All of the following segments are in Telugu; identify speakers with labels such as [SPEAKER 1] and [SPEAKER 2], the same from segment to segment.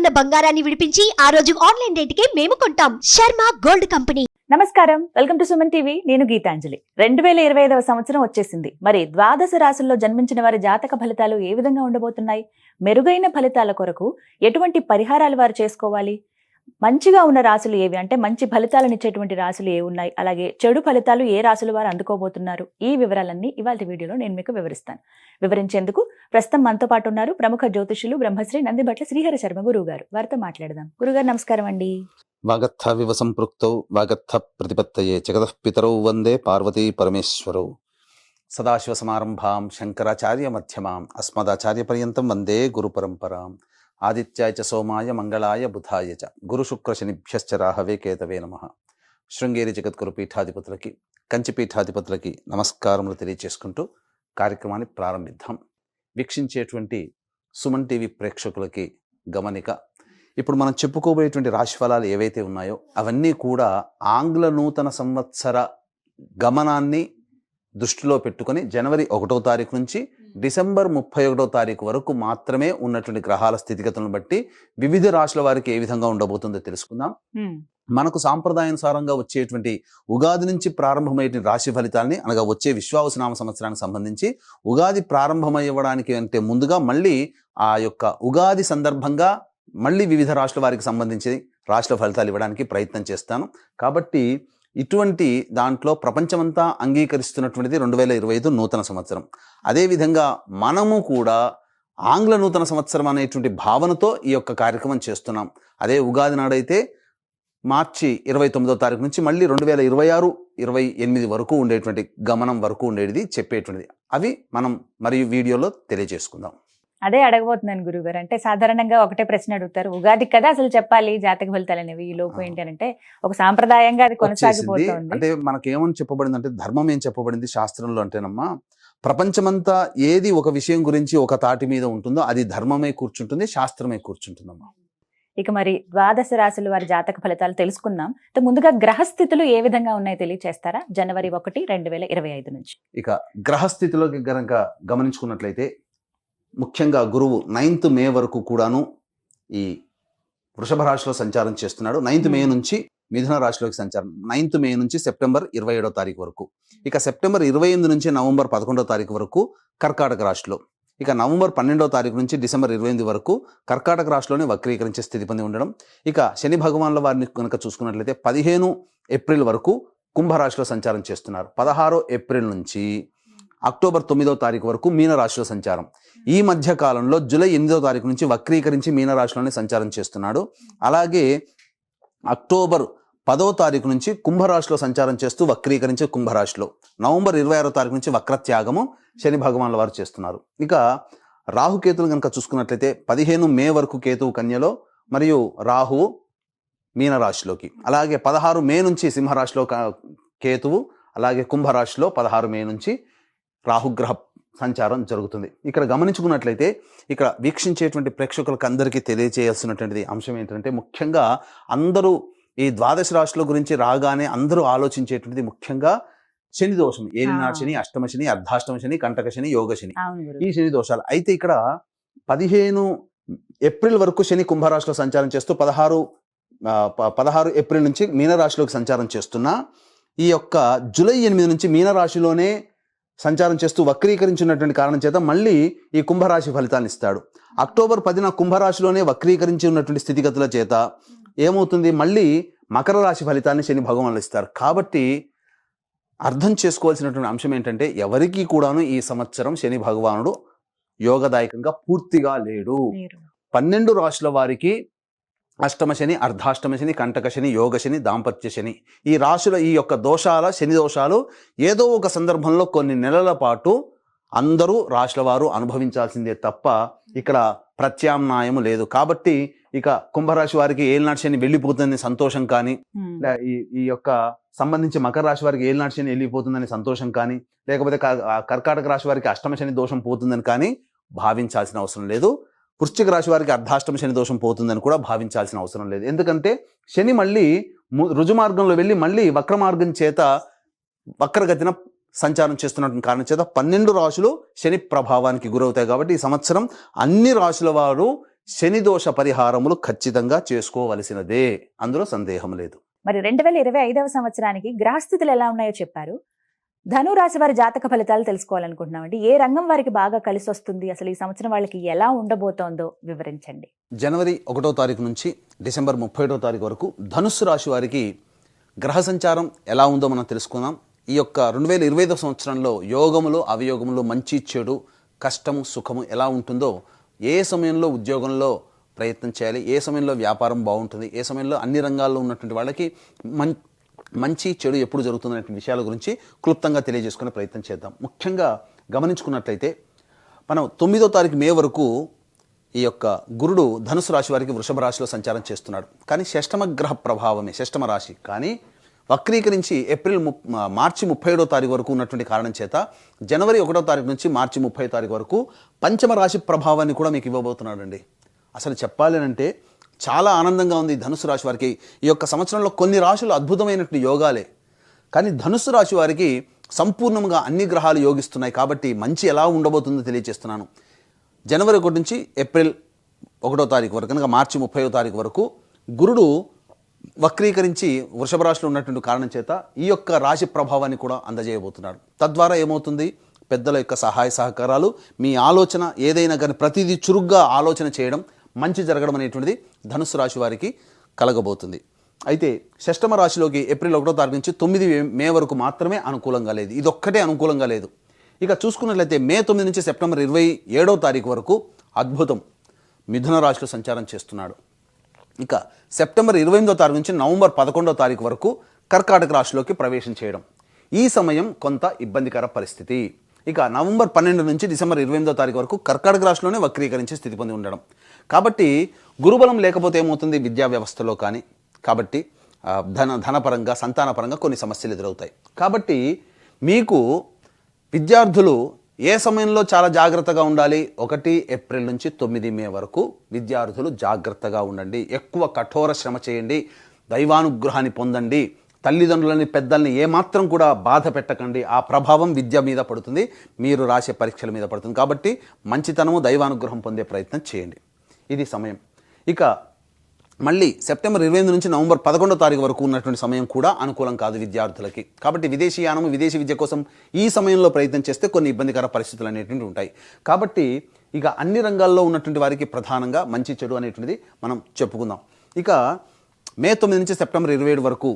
[SPEAKER 1] ఉన్న బంగారాన్ని విడిపించి ఆ రోజు ఆన్లైన్ రేటుకే మేము కొంటాం. Sharma gold company.
[SPEAKER 2] నమస్కారం, వెల్కమ్ టు సుమన్ టీవీ. నేను గీతాంజలి. 2025వ సంవత్సరం వచ్చేసింది. మరి ద్వాదశ రాశుల్లో జన్మించిన వారి జాతక ఫలితాలు ఏ విధంగా ఉండబోతున్నాయి? మెరుగైన ఫలితాల కొరకు ఎటువంటి పరిహారాలు వారు చేసుకోవాలి? మంచిగా ఉన్న రాశులు ఏవి, అంటే మంచి ఫలితాలను ఇచ్చేటువంటి రాశులు ఏ ఉన్నాయి, అలాగే చెడు ఫలితాలు ఏ రాశులు వారు అందుకోబోతున్నారు, ఈ వివరాలన్నీ ఇవాళ వీడియోలో నేను మీకు వివరిస్తాను. వివరించేందుకు ప్రస్తుతం మనతో పాటు ఉన్నారు ప్రముఖ జ్యోతిషులు బ్రహ్మశ్రీ నందిబట్ల శ్రీహరి శర్మ గురువు గారు. వారితో మాట్లాడదాం. గురుగారు నమస్కారం అండి.
[SPEAKER 3] వాగర్థ వివ సంపృక్తౌ వాగర్థ ప్రతిపత్తయే జగతః పితరౌ వందే పార్వతీ పరమేశ్వరౌ. సదాశివ సమారంభాం శంకరాచార్య మధ్యమాం అస్మదాచార్య పర్యంతం వందే గురు పరంపరాం. ఆదిత్యాయ చ సోమాయ మంగళాయ బుధాయ చ గురు శుక్ర శనిభ్యశ్చ రాహవే కేతవే నమః. శృంగేరి జగద్గురు పీఠాధిపతులకి, కంచి పీఠాధిపతులకి నమస్కారములు తెలియజేసుకుంటూ కార్యక్రమాన్ని ప్రారంభిద్దాం. వీక్షించేటువంటి సుమన్ టీవీ ప్రేక్షకులకి గమనిక, ఇప్పుడు మనం చెప్పుకోబోయేటువంటి రాశి ఫలాలు ఏవైతే ఉన్నాయో అవన్నీ కూడా ఆంగ్ల నూతన సంవత్సర గమనాన్ని దృష్టిలో పెట్టుకొని జనవరి 1వ తారీఖు నుంచి డిసెంబర్ 31వ తారీఖు వరకు మాత్రమే ఉన్నటువంటి గ్రహాల స్థితిగతులను బట్టి వివిధ రాశుల వారికి ఏ విధంగా ఉండబోతుందో తెలుసుకుందాం. మనకు సాంప్రదాయానుసారంగా వచ్చేటువంటి ఉగాది నుంచి ప్రారంభమయ్యే రాశి ఫలితాలని, అనగా వచ్చే విశ్వావసునామ సంవత్సరానికి సంబంధించి ఉగాది ప్రారంభమయ్యడానికి అంటే ముందుగా మళ్ళీ ఆ యొక్క ఉగాది సందర్భంగా మళ్ళీ వివిధ రాశుల వారికి సంబంధించి రాశుల ఫలితాలు ఇవ్వడానికి ప్రయత్నం చేస్తాను. కాబట్టి ఇటువంటి దాంట్లో ప్రపంచమంతా అంగీకరిస్తున్నటువంటిది 2025 నూతన సంవత్సరం. అదేవిధంగా మనము కూడా ఆంగ్ల నూతన సంవత్సరం అనేటువంటి భావనతో ఈ యొక్క కార్యక్రమం చేస్తున్నాం. అదే ఉగాది నాడైతే మార్చి 29వ తారీఖు నుంచి మళ్ళీ 2026-28 వరకు ఉండేటువంటి గమనం వరకు ఉండేది చెప్పేటువంటిది. అవి మనం మరియు వీడియోలో తెలియజేసుకుందాం.
[SPEAKER 2] అదే అడగబోతున్నాను గురుగారు. అంటే సాధారణంగా ఒకటే ప్రశ్న అడుగుతారు, ఉగాది కదా అసలు చెప్పాలి జాతక ఫలితాలు అనేవి, ఈ లోపు ఏంటి అంటే ఒక సాంప్రదాయంగా అది కొనసాగిపోతుంది.
[SPEAKER 3] అంటే మనకేమని చెప్పబడింది అంటే, ధర్మం ఏం చెప్పబడింది శాస్త్రంలో అంటేనమ్మా, ప్రపంచమంతా ఏది ఒక విషయం గురించి ఒక తాటి మీద ఉంటుందో అది ధర్మమే కూర్చుంటుంది, శాస్త్రమే కూర్చుంటుందమ్మా.
[SPEAKER 2] ఇక మరి ద్వాదశ రాశుల వారి జాతక ఫలితాలు తెలుసుకుందాం. ముందుగా గ్రహస్థితులు ఏ విధంగా ఉన్నాయో తెలియచేస్తారా? జనవరి 1, 2025 నుంచి.
[SPEAKER 3] ఇక గ్రహస్థితిలోకి గనక గమనించుకున్నట్లయితే ముఖ్యంగా గురువు 9th మే వరకు కూడాను ఈ వృషభ రాశిలో సంచారం చేస్తున్నాడు. 9th మే నుంచి మిథున రాశిలోకి సంచారం, 9th మే నుంచి సెప్టెంబర్ 27వ తారీఖు వరకు. ఇక సెప్టెంబర్ 28 నుంచి నవంబర్ 11వ తారీఖు వరకు కర్కాటక రాశిలో. ఇక నవంబర్ 12వ తారీఖు నుంచి డిసెంబర్ 28 వరకు కర్కాటక రాశిలోనే వక్రీకరించే స్థితి పొంది ఉండడం. ఇక శని భగవాన్ల వారిని కనుక చూసుకున్నట్లయితే 15 ఏప్రిల్ వరకు కుంభరాశిలో సంచారం చేస్తున్నారు. 16 ఏప్రిల్ నుంచి అక్టోబర్ 9వ తారీఖు వరకు మీనరాశిలో సంచారం. ఈ మధ్య కాలంలో జూలై 8వ తారీఖు నుంచి వక్రీకరించి మీనరాశిలోనే సంచారం చేస్తున్నాడు. అలాగే అక్టోబర్ 10వ తారీఖు నుంచి కుంభరాశిలో సంచారం చేస్తూ వక్రీకరించి కుంభరాశిలో, నవంబర్ 26వ తారీఖు నుంచి వక్రత్యాగము శని భగవాన్ల వారు చేస్తున్నారు. ఇక రాహుకేతులు కనుక చూసుకున్నట్లయితే 15 మే వరకు కేతువు కన్యలో మరియు రాహువు మీనరాశిలోకి, అలాగే 16 మే నుంచి సింహరాశిలో కేతువు, అలాగే కుంభరాశిలో 16 మే నుంచి రాహుగ్రహ సంచారం జరుగుతుంది. ఇక్కడ గమనించుకున్నట్లయితే ఇక్కడ వీక్షించేటువంటి ప్రేక్షకులకు అందరికీ తెలియజేయాల్సినటువంటి అంశం ఏంటంటే, ముఖ్యంగా అందరూ ఈ ద్వాదశ రాశుల గురించి రాగానే అందరూ ఆలోచించేటువంటిది ముఖ్యంగా శని దోషం, ఏలినాడు శని, అష్టమ శని, అర్ధాష్టమ శని, కంటక శని, యోగ శని, ఈ శని దోషాలు. అయితే ఇక్కడ 15 ఏప్రిల్ వరకు శని కుంభరాశిలో సంచారం చేస్తూ 16 ఏప్రిల్ నుంచి మీనరాశిలోకి సంచారం చేస్తున్నా, ఈ యొక్క జూలై 8 నుంచి మీనరాశిలోనే సంచారం చేస్తూ వక్రీకరించినటువంటి కారణం చేత మళ్ళీ ఈ కుంభరాశి ఫలితాన్ని ఇస్తాడు. అక్టోబర్ 10న కుంభరాశిలోనే వక్రీకరించి ఉన్నటువంటి స్థితిగతుల చేత ఏమవుతుంది, మళ్ళీ మకర రాశి ఫలితాన్ని శని భగవానులు ఇస్తారు. కాబట్టి అర్థం చేసుకోవాల్సినటువంటి అంశం ఏంటంటే, ఎవరికి కూడాను ఈ సంవత్సరం శని భగవానుడు యోగదాయకంగా పూర్తిగా లేడు. 12 రాశుల వారికి అష్టమ శని, అర్ధాష్టమ శని, కంటక శని, యోగ శని, దాంపత్య శని, ఈ రాశుల ఈ యొక్క దోషాల శని దోషాలు ఏదో ఒక సందర్భంలో కొన్ని నెలల పాటు అందరూ రాశుల వారు అనుభవించాల్సిందే తప్ప ఇక్కడ ప్రత్యామ్నాయం లేదు. కాబట్టి ఇక కుంభరాశి వారికి ఏలినాటి శని వెళ్ళిపోతుందని సంతోషం కానీ, ఈ యొక్క సంబంధించి మకర రాశి వారికి ఏలినాటి శని వెళ్ళిపోతుందని సంతోషం కానీ, లేకపోతే కర్కాటక రాశి వారికి అష్టమ శని దోషం పోతుందని కానీ భావించాల్సిన అవసరం లేదు. వృశ్చిక రాశి వారికి అర్ధాష్టమ శని దోషం పోతుందని కూడా భావించాల్సిన అవసరం లేదు. ఎందుకంటే శని మళ్ళీ రుజుమార్గంలో వెళ్ళి మళ్ళీ వక్ర మార్గం చేత వక్రగతిన సంచారం చేస్తున్నటువంటి కారణం చేత 12 రాశులు శని ప్రభావానికి గురవుతాయి. కాబట్టి ఈ సంవత్సరం అన్ని రాశుల వారు శని దోష పరిహారములు ఖచ్చితంగా చేసుకోవలసినదే, అందులో సందేహం లేదు.
[SPEAKER 2] మరి 2025వ సంవత్సరానికి గ్రహస్థితులు ఎలా ఉన్నాయో చెప్పారు. ధను రాశి వారి జాతక ఫలితాలు తెలుసుకోవాలనుకుంటున్నామండి. ఏ రంగం వారికి బాగా కలిసి వస్తుంది, అసలు ఈ సంవత్సరం వాళ్ళకి ఎలా ఉండబోతోందో వివరించండి.
[SPEAKER 3] జనవరి 1వ తారీఖు నుంచి డిసెంబర్ 31వ తారీఖు వరకు ధనుస్సు రాశి వారికి గ్రహ సంచారం ఎలా ఉందో మనం తెలుసుకుందాం. ఈ యొక్క 2025వ సంవత్సరంలో యోగములు అవయోగములు, మంచి చెడు, కష్టము సుఖము ఎలా ఉంటుందో, ఏ సమయంలో ఉద్యోగంలో ప్రయత్నం చేయాలి, ఏ సమయంలో వ్యాపారం బాగుంటుంది, ఏ సమయంలో అన్ని రంగాల్లో ఉన్నటువంటి వాళ్ళకి మంచి చెడు ఎప్పుడు జరుగుతుందనే విషయాల గురించి క్లుప్తంగా తెలియజేసుకునే ప్రయత్నం చేద్దాం. ముఖ్యంగా గమనించుకున్నట్లయితే మనం 9వ తారీఖు మే వరకు ఈ యొక్క గురుడు ధనుసు రాశి వారికి వృషభ రాశిలో సంచారం చేస్తున్నాడు. కానీ షష్టమ గ్రహ ప్రభావమే, షష్టమ రాశి. కానీ వక్రీకరించి మార్చి 31వ తారీఖు వరకు ఉన్నటువంటి కారణం చేత జనవరి 1వ తారీఖు నుంచి మార్చి 30వ తారీఖు వరకు పంచమ రాశి ప్రభావాన్ని కూడా మీకు ఇవ్వబోతున్నాడండి. అసలు చెప్పాలి అంటే చాలా ఆనందంగా ఉంది ధనుసు రాశి వారికి. ఈ యొక్క సంవత్సరంలో కొన్ని రాశులు అద్భుతమైనటువంటి యోగాలే, కానీ ధనుసు రాశి వారికి సంపూర్ణంగా అన్ని గ్రహాలు యోగిస్తున్నాయి. కాబట్టి మంచి ఎలా ఉండబోతుందో తెలియజేస్తున్నాను. జనవరి 1 నుంచి ఏప్రిల్ 1వ తారీఖు వరకు, కనుక మార్చి 30వ తారీఖు వరకు గురుడు వక్రీకరించి వృషభ రాశిలో ఉన్నటువంటి కారణం చేత ఈ యొక్క రాశి ప్రభావాన్ని కూడా అందజేయబోతున్నాడు. తద్వారా ఏమవుతుంది, పెద్దల యొక్క సహాయ సహకారాలు, మీ ఆలోచన ఏదైనా కానీ ప్రతిదీ చురుగ్గా ఆలోచన చేయడం, మంచి జరగడం అనేటువంటిది ధనుస్సు రాశి వారికి కలగబోతుంది. అయితే షష్టమ రాశిలోకి ఏప్రిల్ 1వ తారీఖు నుంచి 9 మే వరకు మాత్రమే అనుకూలంగా లేదు. ఇదొక్కటే అనుకూలంగా లేదు. ఇక చూసుకున్నట్లయితే మే 9 నుంచి సెప్టెంబర్ 27వ తారీఖు వరకు అద్భుతం, మిథున రాశిలో సంచారం చేస్తున్నాడు. ఇక సెప్టెంబర్ 28వ తారీఖు నుంచి నవంబర్ 11వ తారీఖు వరకు కర్కాటక రాశిలోకి ప్రవేశం చేయడం. ఈ సమయం కొంత ఇబ్బందికర పరిస్థితి. ఇక నవంబర్ 12 నుంచి డిసెంబర్ 28వ తారీఖు వరకు కర్కాటక రాశిలోనే వక్రీకరించే స్థితి పొంది ఉండడం. కాబట్టి గురుబలం లేకపోతే ఏమవుతుంది, విద్యా వ్యవస్థలో కానీ, కాబట్టి ధనపరంగా సంతానపరంగా కొన్ని సమస్యలు ఎదురవుతాయి. కాబట్టి మీకు విద్యార్థులు ఏ సమయంలో చాలా జాగ్రత్తగా ఉండాలి, 1 ఏప్రిల్ నుంచి 9 మే వరకు విద్యార్థులు జాగ్రత్తగా ఉండండి. ఎక్కువ కఠోర శ్రమ చేయండి, దైవానుగ్రహాన్ని పొందండి, తల్లిదండ్రులని పెద్దల్ని ఏమాత్రం కూడా బాధ పెట్టకండి. ఆ ప్రభావం విద్య మీద పడుతుంది, మీరు రాసే పరీక్షల మీద పడుతుంది. కాబట్టి మంచితనము, దైవానుగ్రహం పొందే ప్రయత్నం చేయండి. ఇది సమయం. ఇక మళ్ళీ సెప్టెంబర్ 28 నుంచి నవంబర్ 11వ తారీఖు వరకు ఉన్నటువంటి సమయం కూడా అనుకూలం కాదు విద్యార్థులకి. కాబట్టి విదేశీయానము, విదేశీ విద్య కోసం ఈ సమయంలో ప్రయత్నం చేస్తే కొన్ని ఇబ్బందికర పరిస్థితులు అనేటువంటివి ఉంటాయి. కాబట్టి ఇక అన్ని రంగాల్లో ఉన్నటువంటి వారికి ప్రధానంగా మంచి చెడు అనేటువంటిది మనం చెప్పుకుందాం. ఇక మే 9 నుంచి సెప్టెంబర్ 27 వరకు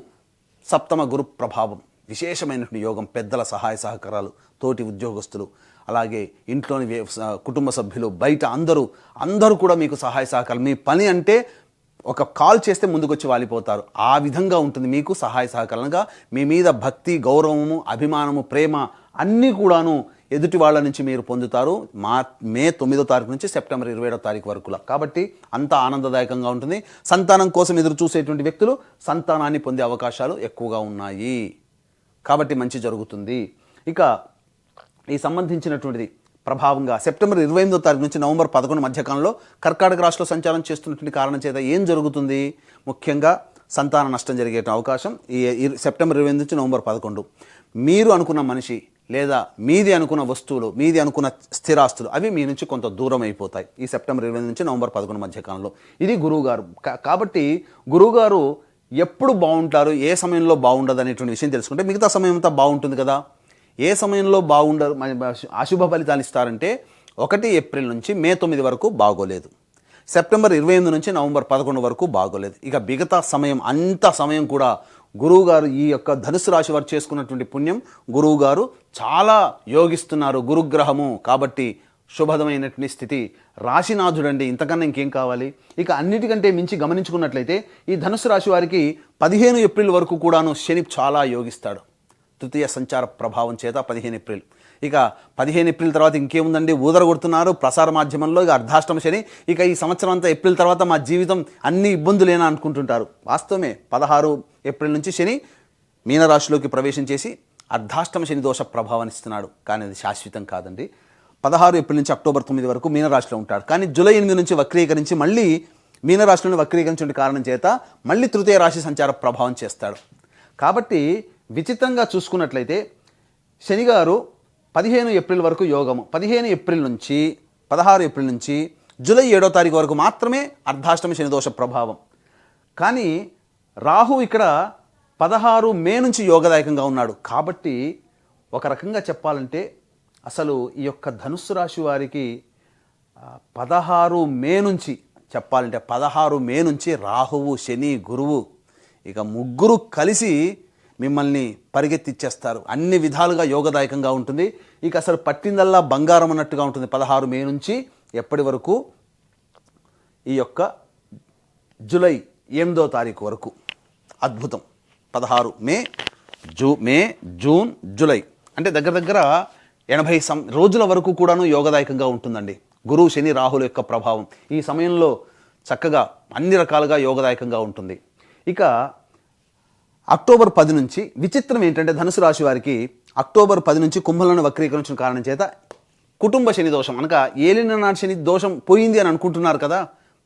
[SPEAKER 3] సప్తమ గురు ప్రభావం, విశేషమైనటువంటి యోగం, పెద్దల సహాయ సహకారాలు, తోటి ఉద్యోగస్తులు, అలాగే ఇంట్లోని కుటుంబ సభ్యులు, బయట అందరూ కూడా మీకు సహాయ సహకారాలు. మీ పని అంటే ఒక కాల్ చేస్తే ముందుకొచ్చి వాలిపోతారు. ఆ విధంగా ఉంటుంది మీకు సహాయ సహకారంగా. మీ మీద భక్తి, గౌరవము, అభిమానము, ప్రేమ అన్నీ కూడాను ఎదుటి వాళ్ళ నుంచి మీరు పొందుతారు మే 9వ తారీఖు నుంచి సెప్టెంబర్ 27వ తారీఖు వరకులా. కాబట్టి అంత ఆనందదాయకంగా ఉంటుంది. సంతానం కోసం ఎదురు చూసేటువంటి వ్యక్తులు సంతానాన్ని పొందే అవకాశాలు ఎక్కువగా ఉన్నాయి. కాబట్టి మంచి జరుగుతుంది. ఇక ఈ సంబంధించినటువంటిది ప్రభావంగా సెప్టెంబర్ 28వ తారీఖు నుంచి నవంబర్ 11 మధ్యకాలంలో కర్కాటక రాశిలో సంచారం చేస్తున్నటువంటి కారణం చేత ఏం జరుగుతుంది, ముఖ్యంగా సంతాన నష్టం జరిగే అవకాశం ఈ సెప్టెంబర్ 28 నుంచి నవంబర్ 11. మీరు అనుకున్న మనిషి లేదా మీది అనుకున్న వస్తువులు, మీది అనుకున్న స్థిరాస్తులు అవి మీ నుంచి కొంత దూరం అయిపోతాయి ఈ సెప్టెంబర్ 28 నుంచి నవంబర్ 11 మధ్యకాలంలో. ఇది గురువుగారు. కాబట్టి గురువుగారు ఎప్పుడు బాగుంటారు, ఏ సమయంలో బాగుండదు అనేటువంటి విషయం తెలుసుకుంటే మిగతా సమయం అంతా బాగుంటుంది కదా. ఏ సమయంలో బాగుండరు, అశుభ ఫలితాలు ఇస్తారంటే 1 ఏప్రిల్ నుంచి మే 9 వరకు బాగోలేదు, సెప్టెంబర్ 28 నుంచి నవంబర్ 11 వరకు బాగోలేదు. ఇక మిగతా సమయం అంత సమయం కూడా గురువుగారు ఈ యొక్క ధనుసు రాశి వారు చేసుకున్నటువంటి పుణ్యం గురువుగారు చాలా యోగిస్తున్నారు, గురుగ్రహము. కాబట్టి శుభదమైనటువంటి స్థితి, రాశినాథుడండి, ఇంతకన్నా ఇంకేం కావాలి. ఇక అన్నిటికంటే మించి గమనించుకున్నట్లయితే ఈ ధనుసు రాశి వారికి 15 ఏప్రిల్ వరకు కూడాను శని చాలా యోగిస్తాడు, తృతీయ సంచార ప్రభావం చేత 15 ఏప్రిల్. ఇక 15 ఏప్రిల్ తర్వాత ఇంకేముందండి, ఊదరగొడుతున్నారు ప్రసార మాధ్యమంలో. ఇక అర్ధాష్టమ శని. ఇక ఈ సంవత్సరం అంతా ఏప్రిల్ తర్వాత మా జీవితం అన్ని ఇబ్బందులేనా అనుకుంటుంటారు. వాస్తవమే, 16 ఏప్రిల్ నుంచి శని మీనరాశిలోకి ప్రవేశం చేసి అర్ధాష్టమ శని దోష ప్రభావాన్ని ఇస్తున్నాడు. కానీ అది శాశ్వతం కాదండి. 16 ఏప్రిల్ నుంచి అక్టోబర్ 9 వరకు మీనరాశిలో ఉంటాడు. కానీ జూలై 8 నుంచి వక్రీకరించి మళ్ళీ మీనరాశిలోని వక్రీకరించిన కారణం చేత మళ్ళీ తృతీయ రాశి సంచార ప్రభావం చేస్తాడు. కాబట్టి విచిత్రంగా చూసుకున్నట్లయితే శనిగారు 15 ఏప్రిల్ వరకు యోగము, 16 ఏప్రిల్ నుంచి జూలై 7వ తారీఖు వరకు మాత్రమే అర్ధాష్టమ శనిదోష ప్రభావం. కానీ రాహు ఇక్కడ 16 మే నుంచి యోగదాయకంగా ఉన్నాడు. కాబట్టి ఒక రకంగా చెప్పాలంటే అసలు ఈ యొక్క ధనుస్సు రాశి వారికి 16 మే నుంచి చెప్పాలంటే 16 మే నుంచి రాహువు, శని, గురువు ఇక ముగ్గురు కలిసి మిమ్మల్ని పరిగెత్తిచ్చేస్తారు. అన్ని విధాలుగా యోగదాయకంగా ఉంటుంది. ఇక అసలు పట్టిందల్లా బంగారం అన్నట్టుగా ఉంటుంది 16 మే నుంచి ఎప్పటి వరకు, ఈ యొక్క జూలై 8వ తారీఖు వరకు. అద్భుతం. 16 మే, జూన్, జూలై అంటే దగ్గర దగ్గర 80 రోజుల వరకు కూడాను యోగదాయకంగా ఉంటుందండి. గురువు, శని, రాహుల యొక్క ప్రభావం ఈ సమయంలో చక్కగా అన్ని రకాలుగా యోగదాయకంగా ఉంటుంది. ఇక అక్టోబర్ 10 నుంచి విచిత్రం ఏంటంటే ధనుసు రాశి వారికి అక్టోబర్ 10 నుంచి కుంభంలోని వక్రీకరించిన కారణం చేత కుటుంబ శని దోషం అనగా ఏలినాటి శని దోషం పోయింది అని అనుకుంటున్నారు కదా.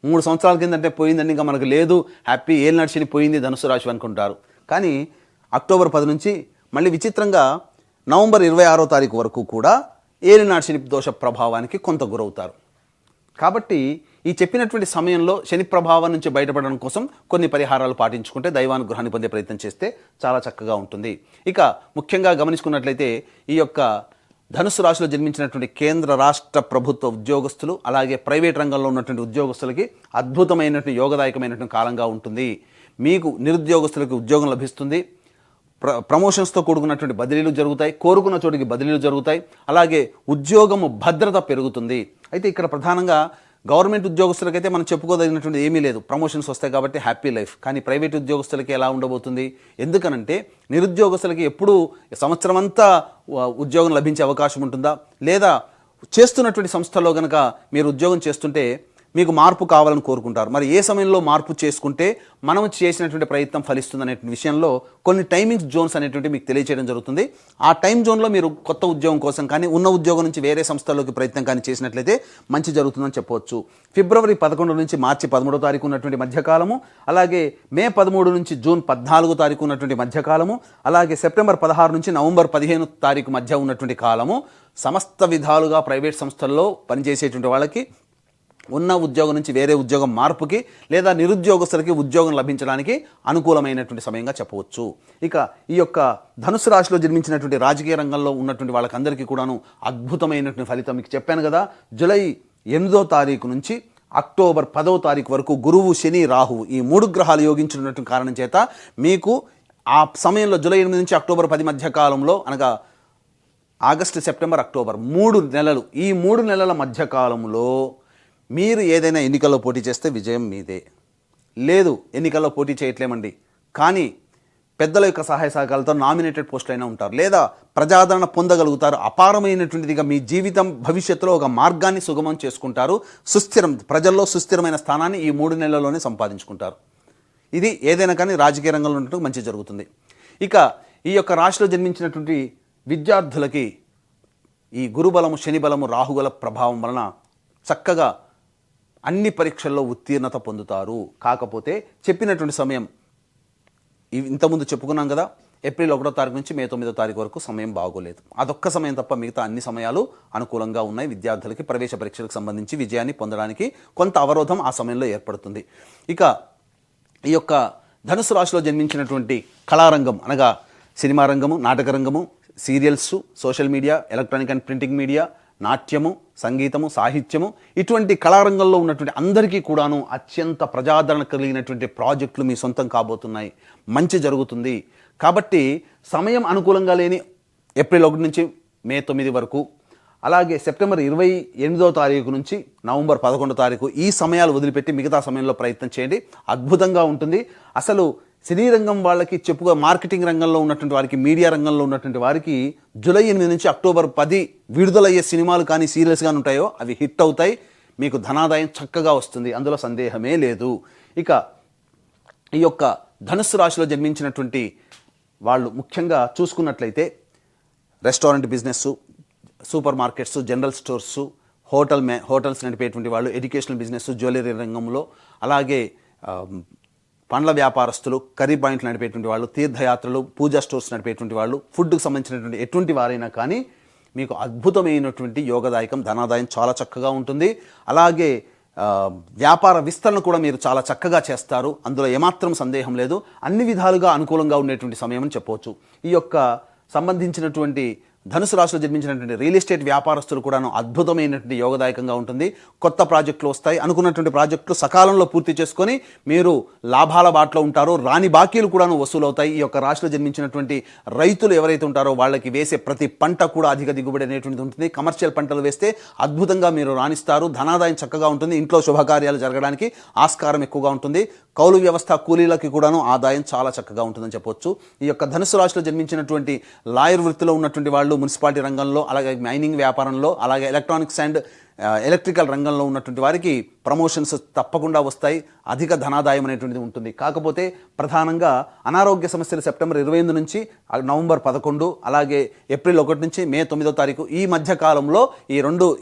[SPEAKER 3] 3 సంవత్సరాల కిందంటే పోయిందని ఇంకా మనకు లేదు, హ్యాపీ, ఏలినాటి శని పోయింది ధనుసు రాశి అనుకుంటారు. కానీ అక్టోబర్ 10 నుంచి మళ్ళీ విచిత్రంగా నవంబర్ 26వ తారీఖు వరకు కూడా ఏలినాటి శని దోష ప్రభావానికి కొంత గురవుతారు. కాబట్టి ఈ చెప్పినటువంటి సమయంలో శని ప్రభావం నుంచి బయటపడడం కోసం కొన్ని పరిహారాలు పాటించుకుంటే దైవానుగ్రహాన్ని పొందే ప్రయత్నం చేస్తే చాలా చక్కగా ఉంటుంది. ఇక ముఖ్యంగా గమనించుకున్నట్లయితే ఈ యొక్క ధనుసు రాశిలో జన్మించినటువంటి కేంద్ర రాష్ట్ర ప్రభుత్వ ఉద్యోగస్తులు అలాగే ప్రైవేట్ రంగంలో ఉన్నటువంటి ఉద్యోగస్తులకి అద్భుతమైనటువంటి యోగదాయకమైనటువంటి కాలంగా ఉంటుంది. మీకు నిరుద్యోగస్తులకు ఉద్యోగం లభిస్తుంది. ప్రమోషన్స్తో కూడుకున్నటువంటి బదిలీలు జరుగుతాయి. కోరుకున్న చోటికి బదిలీలు జరుగుతాయి. అలాగే ఉద్యోగము భద్రత పెరుగుతుంది. అయితే ఇక్కడ ప్రధానంగా గవర్నమెంట్ ఉద్యోగస్తులకైతే మనం చెప్పుకోదగినటువంటి ఏమీ లేదు, ప్రమోషన్స్ వస్తాయి కాబట్టి హ్యాపీ లైఫ్. కానీ ప్రైవేట్ ఉద్యోగస్తులకి ఎలా ఉండబోతుంది? ఎందుకనంటే నిరుద్యోగస్తులకి ఎప్పుడూ సంవత్సరం అంతా ఉద్యోగం లభించే అవకాశం ఉంటుందా, లేదా చేస్తున్నటువంటి సంస్థలో కనుక మీరు ఉద్యోగం చేస్తుంటే మీకు మార్పు కావాలని కోరుకుంటారు. మరి ఏ సమయంలో మార్పు చేసుకుంటే మనం చేసినటువంటి ప్రయత్నం ఫలిస్తుంది అనే విషయంలో కొన్ని టైమింగ్స్ జోన్స్ అనేటువంటి మీకు తెలియచేయడం జరుగుతుంది. ఆ టైం జోన్లో మీరు కొత్త ఉద్యోగం కోసం కానీ ఉన్న ఉద్యోగం నుంచి వేరే సంస్థల్లోకి ప్రయత్నం కానీ చేసినట్లయితే మంచి జరుగుతుందని చెప్పవచ్చు. ఫిబ్రవరి 11 నుంచి మార్చి 13వ తారీఖు ఉన్నటువంటి మధ్యకాలము, అలాగే మే 13 నుంచి జూన్ 14వ తారీఖు ఉన్నటువంటి మధ్యకాలము, అలాగే సెప్టెంబర్ 16 నుంచి నవంబర్ 15వ తారీఖు మధ్య ఉన్నటువంటి కాలము సమస్త విధాలుగా ప్రైవేట్ సంస్థల్లో పనిచేసేటువంటి వాళ్ళకి ఉన్న ఉద్యోగం నుంచి వేరే ఉద్యోగం మార్పుకి లేదా నిరుద్యోగస్తులకి ఉద్యోగం లభించడానికి అనుకూలమైనటువంటి సమయంగా చెప్పవచ్చు. ఇక ఈ యొక్క ధనుసు రాశిలో జన్మించినటువంటి రాజకీయ రంగంలో ఉన్నటువంటి వాళ్ళకందరికీ కూడాను అద్భుతమైనటువంటి ఫలితం మీకు చెప్పాను కదా. జూలై 8వ తారీఖు నుంచి అక్టోబర్ 10వ తారీఖు వరకు గురువు, శని, రాహువు ఈ 3 గ్రహాలు యోగించినటువంటి కారణం చేత మీకు ఆ సమయంలో జూలై 8 నుంచి అక్టోబర్ 10 మధ్య కాలంలో అనగా ఆగస్టు, సెప్టెంబర్, అక్టోబర్ 3 నెలలు, ఈ 3 నెలల మధ్యకాలంలో మీరు ఏదైనా ఎన్నికల్లో పోటీ చేస్తే విజయం మీదే. లేదు ఎన్నికల్లో పోటీ చేయట్లేమండి కానీ పెద్దల యొక్క సహాయ సహకారాలతో నామినేటెడ్ పోస్టులు అయినా ఉంటారు, లేదా ప్రజాదరణ పొందగలుగుతారు. అపారమైనటువంటిదిగా మీ జీవితం భవిష్యత్తులో ఒక మార్గాన్ని సుగమం చేసుకుంటారు. ప్రజల్లో సుస్థిరమైన స్థానాన్ని ఈ 3 నెలల్లోనే సంపాదించుకుంటారు. ఇది ఏదైనా కానీ రాజకీయ రంగంలో ఉన్నట్టు మంచి జరుగుతుంది. ఇక ఈ యొక్క రాశిలో జన్మించినటువంటి విద్యార్థులకి ఈ గురుబలము, శని బలము, రాహుగల ప్రభావం వలన చక్కగా అన్ని పరీక్షల్లో ఉత్తీర్ణత పొందుతారు. కాకపోతే చెప్పినటువంటి సమయం ఇంతకుముందు చెప్పుకున్నాం కదా, ఏప్రిల్ 1వ తారీఖు నుంచి మే 9వ తారీఖు వరకు సమయం బాగోలేదు. అదొక్క సమయం తప్ప మిగతా అన్ని సమయాలు అనుకూలంగా ఉన్నాయి. విద్యార్థులకి ప్రవేశ పరీక్షలకు సంబంధించి విజయాన్ని పొందడానికి కొంత అవరోధం ఆ సమయంలో ఏర్పడుతుంది. ఇక ఈ యొక్క ధనుసు రాశిలో జన్మించినటువంటి కళారంగం అనగా సినిమా రంగము, నాటక రంగము, serials, social media, electronic and printing media, నాట్యము, సంగీతము, సాహిత్యము ఇటువంటి కళారంగంలో ఉన్నటువంటి అందరికీ కూడాను అత్యంత ప్రజాదరణ కలిగినటువంటి ప్రాజెక్టులు మీ సొంతం కాబోతున్నాయి. మంచి జరుగుతుంది. కాబట్టి సమయం అనుకూలంగా లేని ఏప్రిల్ 1 నుంచి మే 9 వరకు, అలాగే సెప్టెంబర్ 28వ తారీఖు నుంచి నవంబర్ 11వ తారీఖు ఈ సమయాలు వదిలిపెట్టి మిగతా సమయంలో ప్రయత్నం చేయండి. అద్భుతంగా ఉంటుంది. అసలు సినీ రంగం వాళ్ళకి చెప్పుకో, మార్కెటింగ్ రంగంలో ఉన్నటువంటి వారికి, మీడియా రంగంలో ఉన్నటువంటి వారికి జూలై 8 నుంచి అక్టోబర్ 10 విడుదలయ్యే సినిమాలు కానీ సీరియల్స్ కానీ ఉంటాయో అవి హిట్ అవుతాయి. మీకు ధనాదాయం చక్కగా వస్తుంది, అందులో సందేహమే లేదు. ఇక ఈ యొక్క ధనుస్సు రాశిలో జన్మించినటువంటి వాళ్ళు ముఖ్యంగా చూసుకున్నట్లయితే restaurant business, super markets, general stores, hotels నడిపేటువంటి వాళ్ళు, ఎడ్యుకేషనల్ బిజినెస్, జ్యువెలరీ రంగంలో, అలాగే పండ్ల వ్యాపారస్తులు, కర్రీ పాయింట్లు నడిపేటువంటి వాళ్ళు, తీర్థయాత్రలు, పూజా స్టోర్స్ నడిపేటువంటి వాళ్ళు, ఫుడ్కి సంబంధించినటువంటి ఎటువంటి వారైనా కానీ మీకు అద్భుతమైనటువంటి యోగదాయకం, ధనాదాయం చాలా చక్కగా ఉంటుంది. అలాగే వ్యాపార విస్తరణ కూడా మీరు చాలా చక్కగా చేస్తారు, అందులో ఏమాత్రం సందేహం లేదు. అన్ని విధాలుగా అనుకూలంగా ఉండేటువంటి సమయం అని చెప్పవచ్చు. ఈ యొక్క సంబంధించినటువంటి ధనుసు రాశిలో జన్మించినటువంటి రియల్ ఎస్టేట్ వ్యాపారస్తులు కూడాను అద్భుతమైనటువంటి యోగదాయకంగా ఉంటుంది. కొత్త ప్రాజెక్టులు వస్తాయి, అనుకున్నటువంటి ప్రాజెక్టులు సకాలంలో పూర్తి చేసుకొని మీరు లాభాల బాటలో ఉంటారు. రాని బాకీలు కూడాను వసూలవుతాయి. ఈ యొక్క రాశిలో జన్మించినటువంటి రైతులు ఎవరైతే ఉంటారో వాళ్ళకి వేసే ప్రతి పంట కూడా అధిక దిగుబడి అనేటువంటిది ఉంటుంది. కమర్షియల్ పంటలు వేస్తే అద్భుతంగా మీరు రాణిస్తారు. ధనాదాయం చక్కగా ఉంటుంది. ఇంట్లో శుభకార్యాలు జరగడానికి ఆస్కారం ఎక్కువగా ఉంటుంది. కౌలు వ్యవస్థ కూలీలకి కూడాను ఆదాయం చాలా చక్కగా ఉంటుందని చెప్పొచ్చు. ఈ యొక్క ధనుసు రాశిలో జన్మించినటువంటి లాయర్ వృత్తిలో ఉన్నటువంటి వాళ్ళు, మున్సిపాలిటీ రంగంలో, అలాగే మైనింగ్ వ్యాపారంలో, అలాగే ఎలక్ట్రానిక్స్ అండ్ ఎలక్ట్రికల్ రంగంలో ఉన్నటువంటి వారికి ప్రమోషన్స్ తప్పకుండా వస్తాయి. అధిక ధనాదాయం అనేటువంటిది ఉంటుంది. కాకపోతే ప్రధానంగా అనారోగ్య సమస్యలు సెప్టెంబర్ 28 నుంచి నవంబర్ 11, అలాగే ఏప్రిల్ 1 నుంచి మే 9వ తారీఖు ఈ మధ్య కాలంలో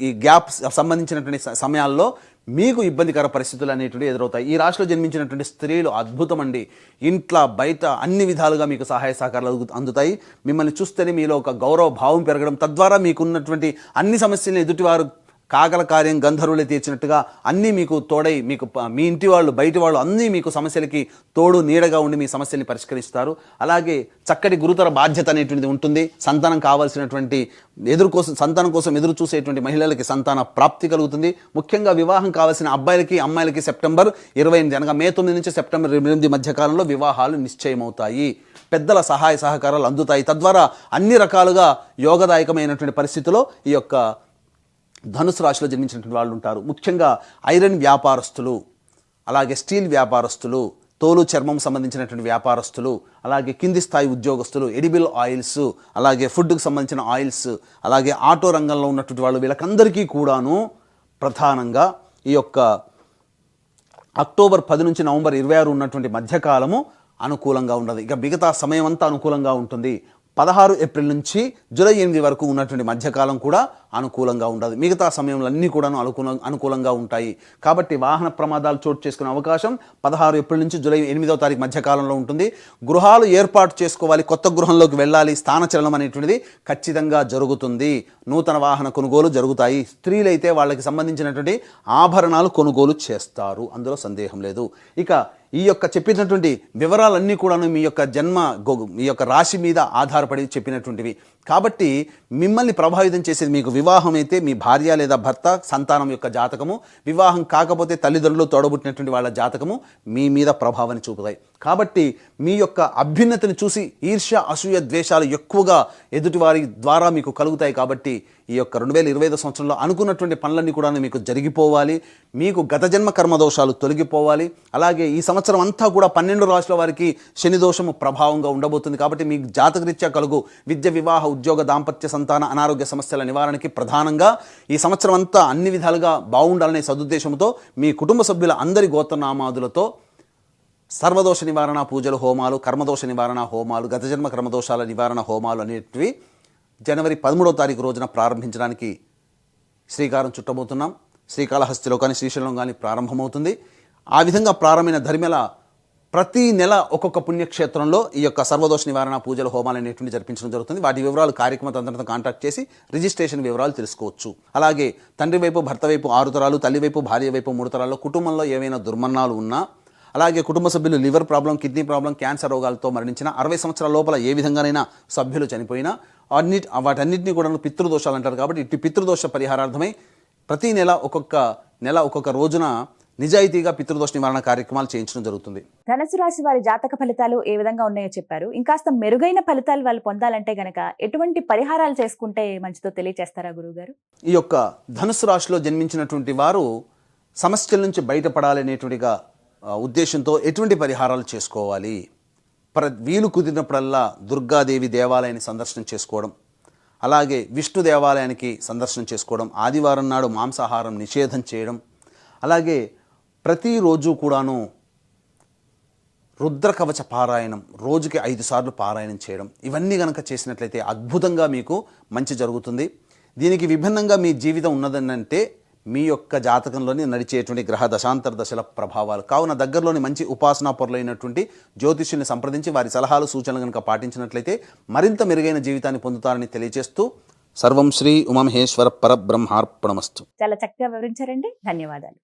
[SPEAKER 3] ఈ గ్యాప్ సంబంధించినటువంటి సమయాల్లో మీకు ఇబ్బందికర పరిస్థితులు అనేటువంటి ఎదురవుతాయి. ఈ రాశిలో జన్మించినటువంటి స్త్రీలు అద్భుతం అండి. ఇంట్లో బయట అన్ని విధాలుగా మీకు సహాయ సహకారాలు అందుతాయి. మిమ్మల్ని చూస్తేనే మీలో ఒక గౌరవ భావం పెరగడం, తద్వారా మీకున్నటువంటి అన్ని సమస్యలను ఎదుటివారు కాకల కార్యం గంధర్వులే తీర్చినట్టుగా అన్నీ మీకు తోడై, మీకు మీ ఇంటి వాళ్ళు బయటి వాళ్ళు అన్నీ మీకు సమస్యలకి తోడు నీడగా ఉండి మీ సమస్యల్ని పరిష్కరిస్తారు. అలాగే చక్కటి గురుతర బాధ్యత అనేటువంటిది ఉంటుంది. సంతానం కావాల్సినటువంటి సంతానం కోసం ఎదురు చూసేటువంటి మహిళలకి సంతాన ప్రాప్తి కలుగుతుంది. ముఖ్యంగా వివాహం కావాల్సిన అబ్బాయిలకి అమ్మాయిలకి సెప్టెంబర్ 28 అనగా మే 9 నుంచి సెప్టెంబర్ 8 మధ్య కాలంలో వివాహాలు నిశ్చయమవుతాయి. పెద్దల సహాయ సహకారాలు అందుతాయి. తద్వారా అన్ని రకాలుగా యోగదాయకమైనటువంటి పరిస్థితిలో ఈ యొక్క ధనుసు రాశిలో జన్మించినటువంటి వాళ్ళు ఉంటారు. ముఖ్యంగా ఐరన్ వ్యాపారస్తులు, అలాగే స్టీల్ వ్యాపారస్తులు, తోలు చర్మం సంబంధించినటువంటి వ్యాపారస్తులు, అలాగే కింది స్థాయి ఉద్యోగస్తులు, ఎడిబుల్ ఆయిల్స్, అలాగే ఫుడ్కి సంబంధించిన ఆయిల్స్, అలాగే ఆటో రంగంలో ఉన్నటువంటి వాళ్ళు, వీళ్ళకందరికీ కూడాను ప్రధానంగా ఈ యొక్క అక్టోబర్ 10 నుంచి నవంబర్ 26 ఉన్నటువంటి మధ్యకాలము అనుకూలంగా ఉండదు. ఇక మిగతా సమయం అంతా అనుకూలంగా ఉంటుంది. 16 ఏప్రిల్ నుంచి జూలై 8 వరకు ఉన్నటువంటి మధ్యకాలం కూడా అనుకూలంగా ఉండదు. మిగతా సమయంలో అన్నీ కూడాను అనుకూలంగా ఉంటాయి. కాబట్టి వాహన ప్రమాదాలు చోటు చేసుకునే అవకాశం 16 ఏప్రిల్ నుంచి జూలై 8వ తారీఖు మధ్యకాలంలో ఉంటుంది. గృహాలు ఏర్పాటు చేసుకోవాలి, కొత్త గృహంలోకి వెళ్ళాలి, స్థానచలనం అనేటువంటిది ఖచ్చితంగా జరుగుతుంది. నూతన వాహన కొనుగోలు జరుగుతాయి. స్త్రీలైతే వాళ్ళకి సంబంధించినటువంటి ఆభరణాలు కొనుగోలు చేస్తారు, అందులో సందేహం లేదు. ఇక ఈ యొక్క చెప్పినటువంటి వివరాలన్నీ కూడాను మీ యొక్క రాశి మీద ఆధారపడి చెప్పినటువంటివి. కాబట్టి మిమ్మల్ని ప్రభావితం చేసేది మీకు వివాహం అయితే మీ భార్య లేదా భర్త, సంతానం యొక్క జాతకము, వివాహం కాకపోతే తల్లిదండ్రులు తోడబుట్టినటువంటి వాళ్ళ జాతకము మీ మీద ప్రభావాన్ని చూపుతాయి. కాబట్టి మీ యొక్క అభ్యున్నతిని చూసి ఈర్ష్య, అసూయ, ద్వేషాలు ఎక్కువగా ఎదుటివారి ద్వారా మీకు కలుగుతాయి. కాబట్టి ఈ యొక్క 2025 సంవత్సరంలో అనుకున్నటువంటి పనులన్నీ కూడా మీకు జరిగిపోవాలి. మీకు గత జన్మ కర్మదోషాలు తొలగిపోవాలి. అలాగే ఈ సంవత్సరం అంతా కూడా 12 రాశుల వారికి శని దోషము ప్రభావంగా ఉండబోతుంది. కాబట్టి మీకు జాతకరీత్యా కలుగు విద్య, వివాహ, ఉద్యోగ, దాంపత్య, సంతాన, అనారోగ్య సమస్యల నివారణకి ప్రధానంగా ఈ సంవత్సరం అంతా అన్ని విధాలుగా బాగుండాలనే సదుద్దేశంతో మీ కుటుంబ సభ్యుల అందరి గోత్రనామాదులతో సర్వదోష నివారణ పూజలు, హోమాలు, కర్మదోష నివారణ హోమాలు, గత జన్మ కర్మదోషాల నివారణ హోమాలు అనేటివి జనవరి 13వ తారీఖు రోజున ప్రారంభించడానికి శ్రీకారం చుట్టబోతున్నాం. శ్రీకాళహస్తిలో కానీ శ్రీశైలం కానీ ప్రారంభమవుతుంది. ఆ విధంగా ప్రారంభమైన ధర్మిల ప్రతి నెల ఒక్కొక్క పుణ్యక్షేత్రంలో ఈ యొక్క సర్వదోష నివారణ పూజలు, హోమాలు అనేటువంటి జరిపించడం జరుగుతుంది. వాటి వివరాలు కార్యక్రమ తంత్రంతో కాంటాక్ట్ చేసి రిజిస్ట్రేషన్ వివరాలు తెలుసుకోవచ్చు. అలాగే తండ్రి వైపు, భర్త వైపు 6 తరాలు, తల్లి వైపు, భార్య వైపు 3 తరాల్లో కుటుంబంలో ఏవైనా దుర్మరణాలు ఉన్నా, అలాగే కుటుంబ సభ్యులు liver problem, kidney problem, cancer రోగాలతో మరణించిన, 60 సంవత్సరాల లోపల ఏ విధంగానైనా సభ్యులు చనిపోయినా వాటన్నిటిని కూడా పితృదోషాలు అంటారు. కాబట్టి ఇటు పితృదోష పరిహారార్థమై ప్రతి నెల ఒక్కొక్క రోజున నిజాయితీగా పితృదోష నివారణ కార్యక్రమాలు చేయించడం జరుగుతుంది.
[SPEAKER 2] ధనుసు రాశి వారి జాతక ఫలితాలు ఏ విధంగా ఉన్నాయో చెప్పారు. ఇంకాస్త మెరుగైన ఫలితాలు వాళ్ళు పొందాలంటే గనక ఎటువంటి పరిహారాలు చేసుకుంటే మంచిదో తెలియజేస్తారా గురువుగారు?
[SPEAKER 3] ఈ యొక్క ధనుసు రాశిలో జన్మించినటువంటి వారు సమస్యల నుంచి బయటపడాలనేటువంటిగా ఉద్దేశంతో ఎటువంటి పరిహారాలు చేసుకోవాలి? వీలు కుదిరినప్పుడల్లా దుర్గాదేవి దేవాలయాన్ని సందర్శనం చేసుకోవడం, అలాగే విష్ణు దేవాలయానికి సందర్శనం చేసుకోవడం, ఆదివారం నాడు మాంసాహారం నిషేధం చేయడం, అలాగే ప్రతిరోజు కూడాను రుద్రకవచ పారాయణం రోజుకి 5 సార్లు పారాయణం చేయడం, ఇవన్నీ కనుక చేసినట్లయితే అద్భుతంగా మీకు మంచి జరుగుతుంది. దీనికి విభిన్నంగా మీ జీవితం ఉన్నదనంటే మీ యొక్క జాతకంలోని నడిచేటువంటి గ్రహ దశాంతర దశల ప్రభావాలు. కావున దగ్గరలోని మంచి ఉపాసనా పరులైనటువంటి జ్యోతిష్యుని సంప్రదించి వారి సలహాలు, సూచనలు కనుక పాటించినట్లయితే మరింత మెరుగైన జీవితాన్ని పొందుతారని తెలియజేస్తూ సర్వం శ్రీ ఉమామహేశ్వర పరబ్రహ్మార్పణమస్తు.
[SPEAKER 2] చాలా చక్కగా వివరించారండి. ధన్యవాదాలు.